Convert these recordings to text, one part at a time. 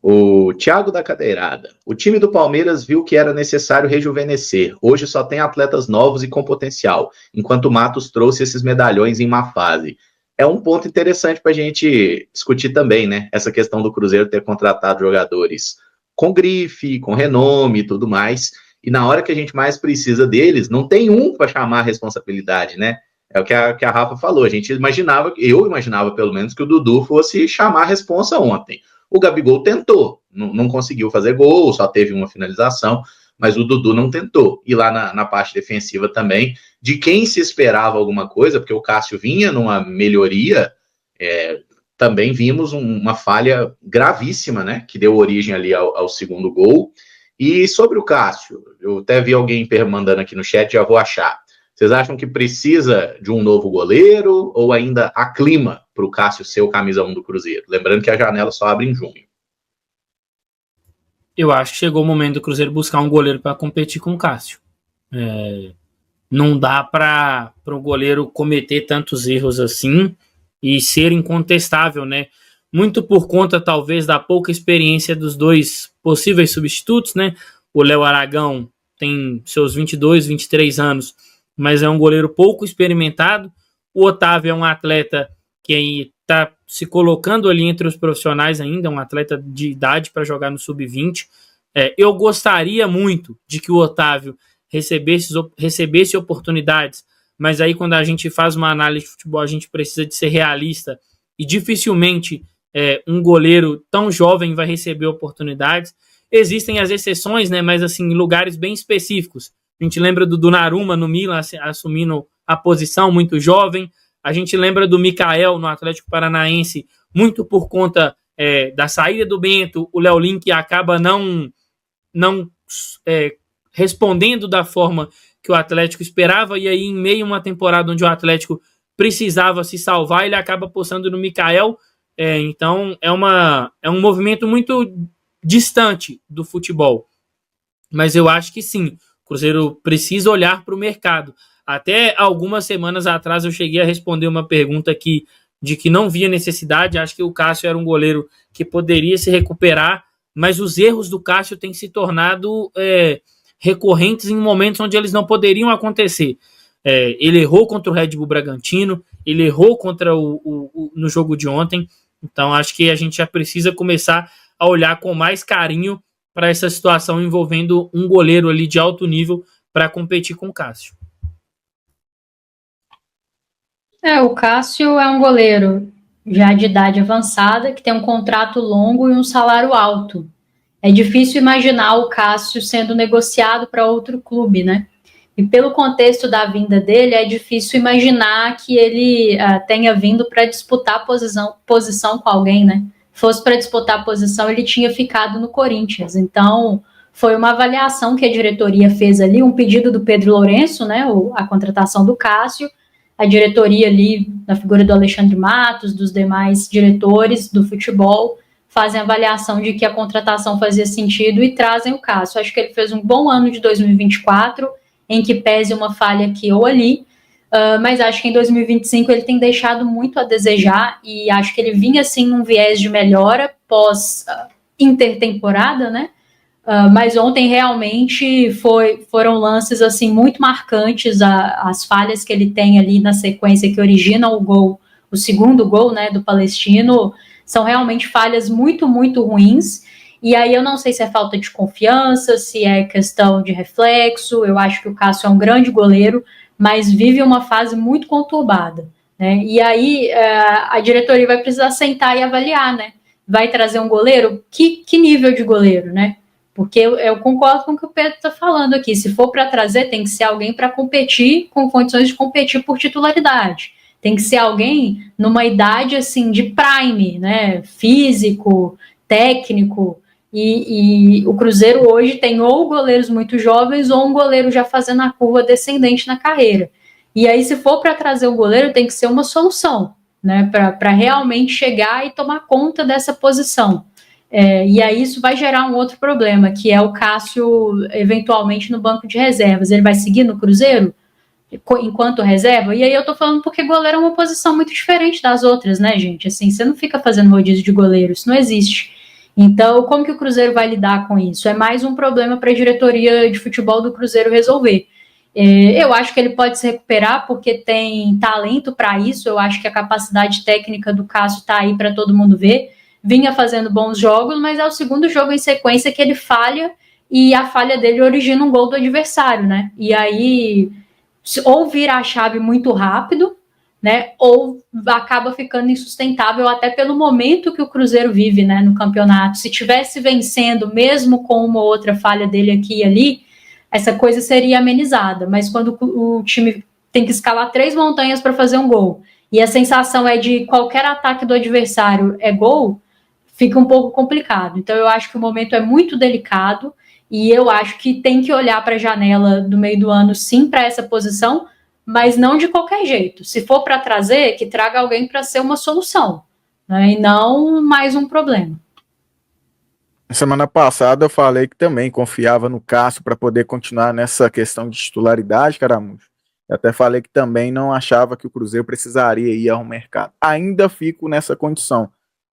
O Thiago da Cadeirada. O time do Palmeiras viu que era necessário rejuvenescer. Hoje só tem atletas novos e com potencial, enquanto o Matos trouxe esses medalhões em má fase. É um ponto interessante para a gente discutir também, né? Essa questão do Cruzeiro ter contratado jogadores com grife, com renome e tudo mais. E na hora que a gente mais precisa deles, não tem um para chamar a responsabilidade, né? É o que a Rafa falou. A gente imaginava, eu imaginava pelo menos, que o Dudu fosse chamar a responsa ontem. O Gabigol tentou, não conseguiu fazer gol, só teve uma finalização, mas o Dudu não tentou. E lá na parte defensiva também, de quem se esperava alguma coisa, porque o Cássio vinha numa melhoria, também vimos uma falha gravíssima, né, que deu origem ali ao segundo gol. E sobre o Cássio, eu até vi alguém mandando aqui no chat, já vou achar. Vocês acham que precisa de um novo goleiro ou ainda há clima para o Cássio ser o camisa 1 do Cruzeiro? Lembrando que a janela só abre em junho. Eu acho que chegou o momento do Cruzeiro buscar um goleiro para competir com o Cássio. Não dá para o goleiro cometer tantos erros assim e ser incontestável, né? Muito por conta, talvez, da pouca experiência dos dois possíveis substitutos, né? O Léo Aragão tem seus 22, 23 anos, mas é um goleiro pouco experimentado. O Otávio é um atleta que está se colocando ali entre os profissionais ainda, um atleta de idade para jogar no sub-20. Eu gostaria muito de que o Otávio recebesse oportunidades, mas aí quando a gente faz uma análise de futebol, a gente precisa de ser realista e dificilmente um goleiro tão jovem vai receber oportunidades. Existem as exceções, né, mas assim, em lugares bem específicos. A gente lembra do Donnarumma no Milan assumindo a posição muito jovem. A gente lembra do Mikael no Atlético Paranaense, muito por conta da saída do Bento. O Léo Link acaba não respondendo da forma que o Atlético esperava, e aí em meio a uma temporada onde o Atlético precisava se salvar, ele acaba apostando no Mikael. Então é um movimento muito distante do futebol. Mas eu acho que sim, o Cruzeiro precisa olhar para o mercado. Até algumas semanas atrás eu cheguei a responder uma pergunta aqui de que não via necessidade. Acho que o Cássio era um goleiro que poderia se recuperar, mas os erros do Cássio têm se tornado recorrentes em momentos onde eles não poderiam acontecer. Ele errou contra o Red Bull Bragantino, ele errou no jogo de ontem. Então acho que a gente já precisa começar a olhar com mais carinho para essa situação envolvendo um goleiro ali de alto nível para competir com o Cássio. O Cássio é um goleiro já de idade avançada, que tem um contrato longo e um salário alto. É difícil imaginar o Cássio sendo negociado para outro clube, né? E pelo contexto da vinda dele, é difícil imaginar que ele tenha vindo para disputar posição com alguém, né? Fosse para disputar a posição, ele tinha ficado no Corinthians. Então, foi uma avaliação que a diretoria fez ali, um pedido do Pedro Lourenço, né, a contratação do Cássio, a diretoria ali, na figura do Alexandre Matos, dos demais diretores do futebol, fazem a avaliação de que a contratação fazia sentido e trazem o Cássio. Acho que ele fez um bom ano de 2024, em que pese uma falha aqui ou ali, mas acho que em 2025 ele tem deixado muito a desejar e acho que ele vinha assim num viés de melhora pós intertemporada, né? Mas ontem realmente foram lances assim muito marcantes, as falhas que ele tem ali na sequência que originam o gol, o segundo gol, né, do Palestino, são realmente falhas muito, muito ruins. E aí eu não sei se é falta de confiança, se é questão de reflexo. Eu acho que o Cássio é um grande goleiro, mas vive uma fase muito conturbada, né? E aí a diretoria vai precisar sentar e avaliar, né? Vai trazer um goleiro? Que nível de goleiro, né? Porque eu concordo com o que o Pedro está falando aqui. Se for para trazer, tem que ser alguém para competir, com condições de competir por titularidade. Tem que ser alguém numa idade assim de prime, né? Físico, técnico. E o Cruzeiro hoje tem ou goleiros muito jovens ou um goleiro já fazendo a curva descendente na carreira. E aí, se for para trazer um goleiro, tem que ser uma solução, né? Para realmente chegar e tomar conta dessa posição. E aí isso vai gerar um outro problema, que é o Cássio eventualmente no banco de reservas. Ele vai seguir no Cruzeiro enquanto reserva? E aí eu tô falando porque goleiro é uma posição muito diferente das outras, né, gente? Assim, você não fica fazendo rodízio de goleiro, isso não existe. Então, como que o Cruzeiro vai lidar com isso? É mais um problema para a diretoria de futebol do Cruzeiro resolver. Eu acho que ele pode se recuperar porque tem talento para isso. Eu acho que a capacidade técnica do Cássio está aí para todo mundo ver. Vinha fazendo bons jogos, mas é o segundo jogo em sequência que ele falha e a falha dele origina um gol do adversário, né? E aí, ou vira a chave muito rápido, né? Ou acaba ficando insustentável até pelo momento que o Cruzeiro vive, né, no campeonato. Se tivesse vencendo, mesmo com uma ou outra falha dele aqui e ali, essa coisa seria amenizada. Mas quando o time tem que escalar 3 montanhas para fazer um gol, e a sensação é de qualquer ataque do adversário é gol, fica um pouco complicado. Então eu acho que o momento é muito delicado e eu acho que tem que olhar para a janela do meio do ano, sim, para essa posição, mas não de qualquer jeito. Se for para trazer, que traga alguém para ser uma solução, né, e não mais um problema. Semana passada eu falei que também confiava no Cássio para poder continuar nessa questão de titularidade, Caramujo. Eu até falei que também não achava que o Cruzeiro precisaria ir ao mercado. Ainda fico nessa condição,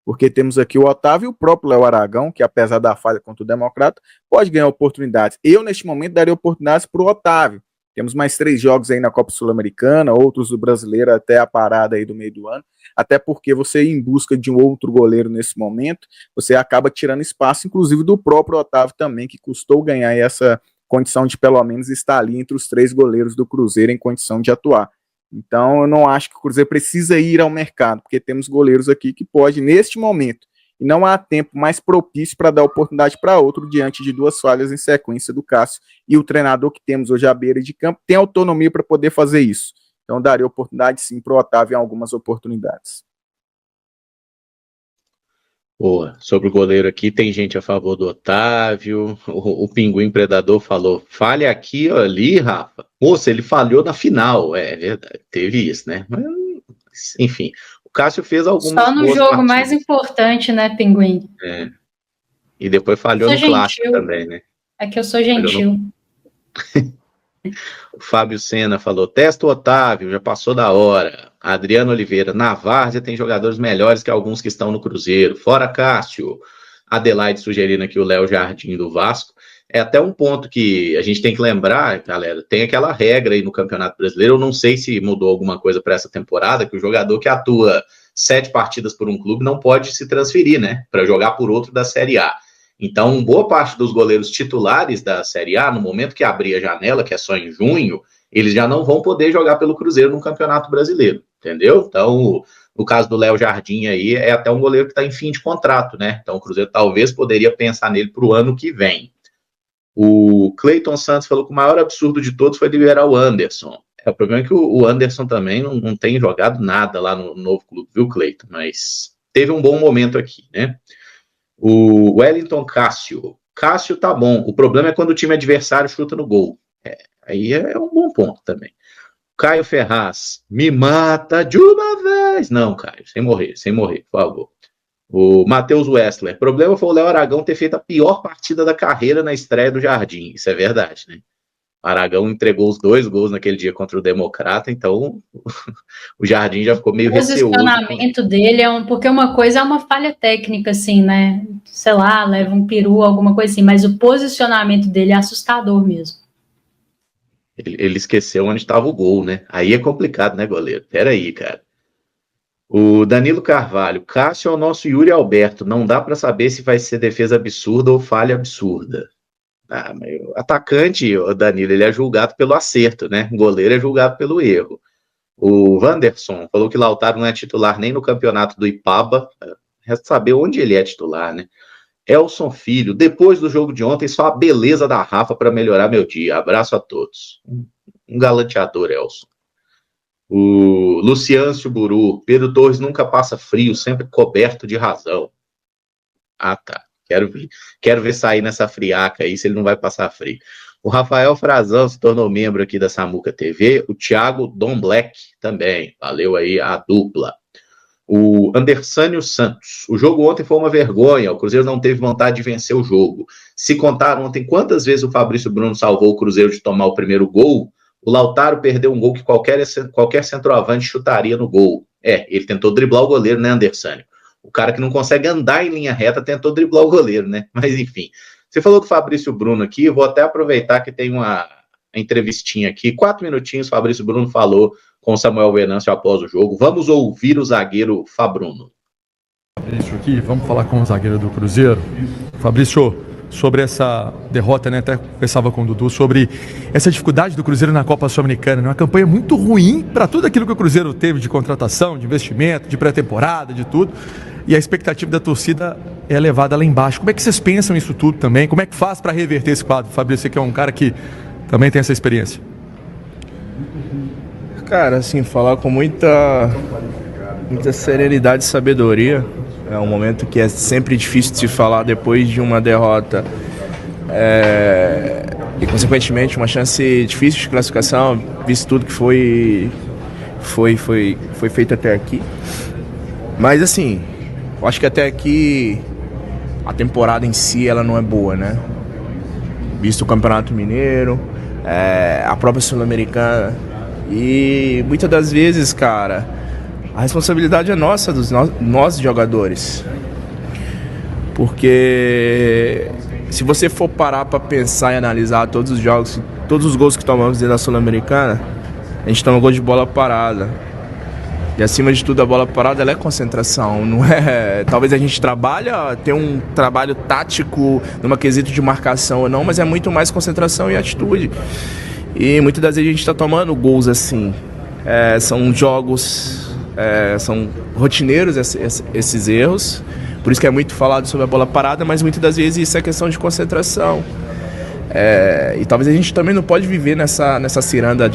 porque temos aqui o Otávio e o próprio Léo Aragão, que apesar da falha contra o Democrata, pode ganhar oportunidades. Eu, neste momento, daria oportunidades para o Otávio. Temos mais 3 jogos aí na Copa Sul-Americana, outros do Brasileiro até a parada aí do meio do ano, até porque você ir em busca de um outro goleiro nesse momento, você acaba tirando espaço, inclusive do próprio Otávio também, que custou ganhar essa condição de pelo menos estar ali entre os 3 goleiros do Cruzeiro em condição de atuar. Então eu não acho que o Cruzeiro precisa ir ao mercado, porque temos goleiros aqui que pode, neste momento, e não há tempo mais propício para dar oportunidade para outro diante de 2 falhas em sequência do Cássio, e o treinador que temos hoje à beira de campo tem autonomia para poder fazer isso. Então daria oportunidade sim para o Otávio em algumas oportunidades. Boa. Sobre o goleiro aqui, tem gente a favor do Otávio. O Pinguim Predador falou: falha aqui ou ali, Rafa. Moça, ele falhou na final. É verdade, teve isso, né? Mas, enfim, o Cássio fez algumas. Só no jogo partidas mais importante, né, Pinguim? É. E depois falhou no clássico também, né? É que eu sou gentil. O Fábio Sena falou: testa o Otávio, já passou da hora. Adriano Oliveira: na várzea tem jogadores melhores que alguns que estão no Cruzeiro. Fora Cássio. Adelaide sugerindo aqui o Léo Jardim do Vasco. É até um ponto que a gente tem que lembrar, galera, tem aquela regra aí no Campeonato Brasileiro, eu não sei se mudou alguma coisa para essa temporada, que o jogador que atua 7 partidas por um clube não pode se transferir, né, para jogar por outro da Série A. Então, boa parte dos goleiros titulares da Série A, no momento que abrir a janela, que é só em junho, eles já não vão poder jogar pelo Cruzeiro no Campeonato Brasileiro, entendeu? Então, no caso do Léo Jardim aí, é até um goleiro que está em fim de contrato, né? Então, o Cruzeiro talvez poderia pensar nele para o ano que vem. O Cleiton Santos falou que o maior absurdo de todos foi liberar o Anderson. O problema é que o Anderson também não tem jogado nada lá no novo clube, viu, Cleiton? Mas teve um bom momento aqui, né? O Wellington Cássio. Cássio tá bom. O problema é quando o time adversário chuta no gol. Aí é um bom ponto também. Caio Ferraz. Me mata de uma vez. Não, Caio. Sem morrer, por favor. O Matheus Wessler. O problema foi o Léo Aragão ter feito a pior partida da carreira na estreia do Jardim. Isso é verdade, né? O Aragão entregou os 2 gols naquele dia contra o Democrata, então o Jardim já ficou meio receoso. O posicionamento dele porque uma coisa é uma falha técnica, assim, né? Sei lá, leva um peru, alguma coisa assim, mas o posicionamento dele é assustador mesmo. Ele esqueceu onde estava o gol, né? Aí é complicado, né, goleiro? Peraí, cara. O Danilo Carvalho. Cássio é o nosso Yuri Alberto. Não dá para saber se vai ser defesa absurda ou falha absurda. Mas o atacante, o Danilo, ele é julgado pelo acerto, né? O goleiro é julgado pelo erro. O Wanderson falou que Lautaro não é titular nem no campeonato do Ipaba. Resta saber onde ele é titular, né? Elson Filho, depois do jogo de ontem, só a beleza da Rafa para melhorar meu dia. Abraço a todos. Um galanteador, Elson. O Luciâncio Buru. Pedro Torres nunca passa frio, sempre coberto de razão. Ah, tá. Quero ver sair nessa friaca aí, se ele não vai passar frio. O Rafael Frazão se tornou membro aqui da Samuca TV. O Thiago Dom Black também. Valeu aí a dupla. O Andersânio Santos. O jogo ontem foi uma vergonha. O Cruzeiro não teve vontade de vencer o jogo. Se contar ontem quantas vezes o Fabrício Bruno salvou o Cruzeiro de tomar o primeiro gol, o Lautaro perdeu um gol que qualquer centroavante chutaria no gol. Ele tentou driblar o goleiro, né, Andersânio? O cara que não consegue andar em linha reta tentou driblar o goleiro, né? Mas enfim. Você falou do Fabrício Bruno aqui, eu vou até aproveitar que tem uma entrevistinha aqui, 4 minutinhos, Fabrício Bruno falou com Samuel Venâncio após o jogo. Vamos ouvir o zagueiro Fabruno. Fabrício aqui, vamos falar com o zagueiro do Cruzeiro. Fabrício, sobre essa derrota, né? Até conversava com o Dudu sobre essa dificuldade do Cruzeiro na Copa Sul-Americana, né? Uma campanha muito ruim para tudo aquilo que o Cruzeiro teve de contratação, de investimento, de pré-temporada, de tudo. E a expectativa da torcida é levada lá embaixo. Como é que vocês pensam isso tudo também? Como é que faz para reverter esse quadro? Fabrício, você que é um cara que também tem essa experiência. Cara, assim, falar com muita serenidade e sabedoria. É um momento que é sempre difícil de se falar depois de uma derrota e, consequentemente, uma chance difícil de classificação, visto tudo que foi feito até aqui. Mas, assim, eu acho que até aqui a temporada em si ela não é boa, né? Visto o Campeonato Mineiro, a própria Sul-Americana. E muitas das vezes, cara, a responsabilidade é nossa, dos nós jogadores. Porque se você for parar para pensar e analisar todos os jogos, todos os gols que tomamos dentro da Sul-Americana, a gente toma gol de bola parada. E acima de tudo, a bola parada ela é concentração, não é? Talvez a gente tenha um trabalho tático numa quesito de marcação ou não, mas é muito mais concentração e atitude. E muitas das vezes a gente está tomando gols assim. São jogos, são rotineiros esses erros. Por isso que é muito falado sobre a bola parada, mas muitas das vezes isso é questão de concentração. E talvez a gente também não pode viver nessa ciranda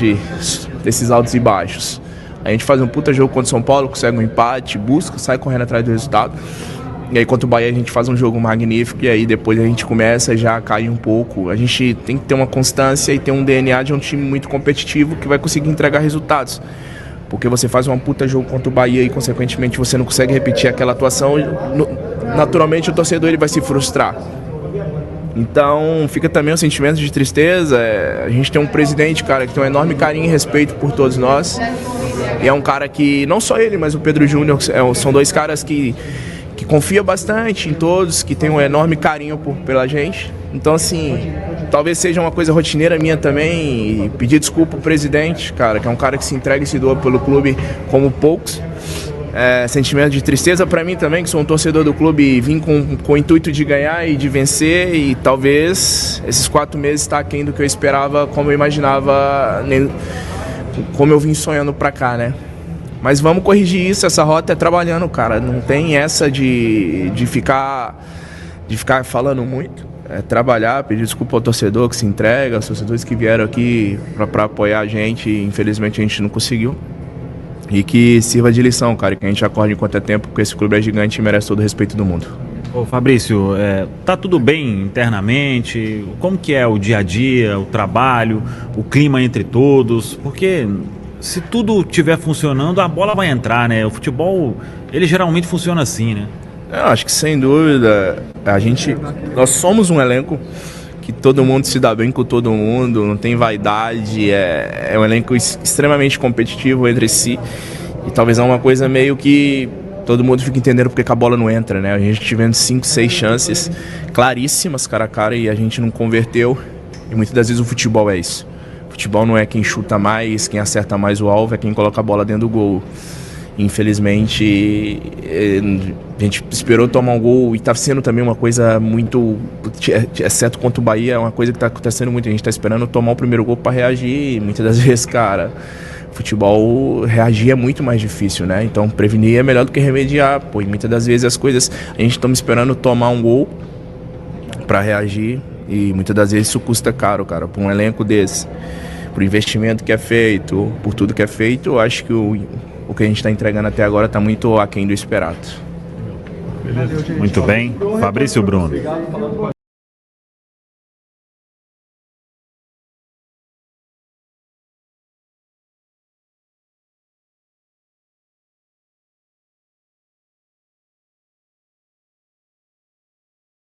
desses altos e baixos. A gente faz um puta jogo contra o São Paulo, consegue um empate, sai correndo atrás do resultado. E aí contra o Bahia a gente faz um jogo magnífico e aí depois a gente começa já a cair um pouco. A gente tem que ter uma constância e ter um DNA de um time muito competitivo que vai conseguir entregar resultados. Porque você faz um puta jogo contra o Bahia e consequentemente você não consegue repetir aquela atuação, naturalmente o torcedor ele vai se frustrar. Então fica também um sentimento de tristeza. A gente tem um presidente, cara, que tem um enorme carinho e respeito por todos nós. E é um cara que, não só ele, mas o Pedro Júnior, são dois caras que confia bastante em todos, que tem um enorme carinho pela gente. Então, assim, talvez seja uma coisa rotineira minha também, e pedir desculpa ao presidente, cara, que é um cara que se entrega e se doa pelo clube como poucos. Sentimento de tristeza para mim também, que sou um torcedor do clube e vim com o intuito de ganhar e de vencer, e talvez esses 4 meses está aquém do que eu esperava, como eu imaginava, como eu vim sonhando pra cá, né? Mas vamos corrigir isso, essa rota é trabalhando, cara. Não tem essa de ficar falando muito. É trabalhar, pedir desculpa ao torcedor que se entrega, aos torcedores que vieram aqui para apoiar a gente. Infelizmente a gente não conseguiu. E que sirva de lição, cara, que a gente acorde enquanto é tempo, porque esse clube é gigante e merece todo o respeito do mundo. Ô Fabrício, tá tudo bem internamente? Como que é o dia a dia, o trabalho, o clima entre todos? Porque se tudo estiver funcionando, a bola vai entrar, né? O futebol, ele geralmente funciona assim, né? Eu acho que sem dúvida, nós somos um elenco que todo mundo se dá bem com todo mundo, não tem vaidade, é um elenco extremamente competitivo entre si, e talvez é uma coisa meio que todo mundo fica entendendo porque que a bola não entra, né? A gente tivendo 5, 6 chances claríssimas cara a cara e a gente não converteu, e muitas das vezes o futebol é isso. O futebol não é quem chuta mais, quem acerta mais o alvo, é quem coloca a bola dentro do gol. Infelizmente, a gente esperou tomar um gol e está sendo também uma coisa muito, exceto contra o Bahia, é uma coisa que está acontecendo muito. A gente está esperando tomar o primeiro gol para reagir e muitas das vezes, cara, futebol reagir é muito mais difícil, né? Então prevenir é melhor do que remediar, pô. E muitas das vezes as coisas, a gente está esperando tomar um gol para reagir e muitas das vezes isso custa caro, cara, para um elenco desse, por investimento que é feito, por tudo que é feito. Eu acho que o que a gente está entregando até agora está muito aquém do esperado. Muito bem. Fabrício Bruno.